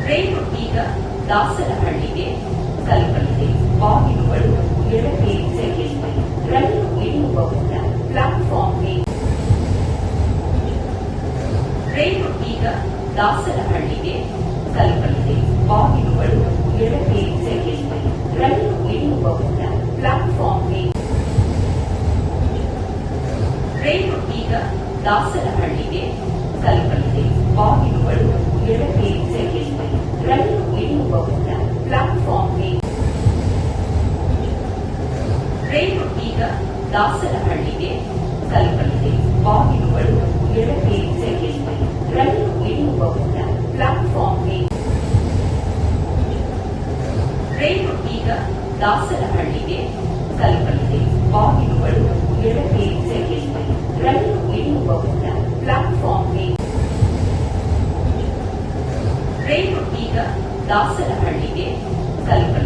ರೈಲು ಈಗ ದಾಸರಹಳ್ಳಿಗೆ ತಲುಪಲಿದೆ. ಬಾಗಿಲುಗಳು ಎಡಕ್ಕೆ ತೆರೆಯಲಿವೆ. ರೈಲು ಇಳಿಯುವ ಮುನ್ನ ಪ್ಲಾಟ್ಫಾರ್ಮ್ಗೆ ರೈಲು ಈಗ ದಾಸರಹಳ್ಳಿಗೆ ತಲುಪಲಿದೆ. ಬಾಗಿಲುಗಳು ಎಡಕ್ಕೆ ತೆರೆಯಲಿವೆ. ರೈಲು ಇಳಿಯುವ ಮುನ್ನ ಪ್ಲಾಟ್ಫಾರ್ಮ್ಗೆ ರೈಲು ಈಗ ದಾಸರಹಳ್ಳಿಗೆ ತಲುಪಲಿದೆ. ಬಾಗಿಲುಗಳು ಎಡಕ್ಕೆ ತೆರೆಯಲಿವೆ. ರೈಲು ಇಳಿಯುವ ಮುನ್ನ ಪ್ಲಾಟ್ಫಾರ್ಮ್ಗೆ ರೈಲು ಈಗ ದಾಸರಹಳ್ಳಿಗೆ ತಲುಪಲಿದೆ. ಬಾಗಿಲುಗಳು ಎಡಕ್ಕೆ ತೆರೆಯಲಿವೆ. ರೈಲು ಇಳಿಯುವ ಮುನ್ನ ಪ್ಲಾಟ್ಫಾರ್ಮ್ಗೆ ರೈಲು ಈಗ ದಾಸರಹಳ್ಳಿಗೆ ತಲುಪಲಿದೆ. ಬಾಗಿಲುಗಳು ಎಡಕ್ಕೆ ತೆರೆಯಲಿವೆ. ರೈಲು ಇಳಿಯುವ ಮುನ್ನ ಪ್ಲಾಟ್ಫಾರ್ಮ್ಗೆ ರೈಲು ಈಗ ದಾಸರಹಳ್ಳಿಗೆ ತಲುಪಲಿದೆ.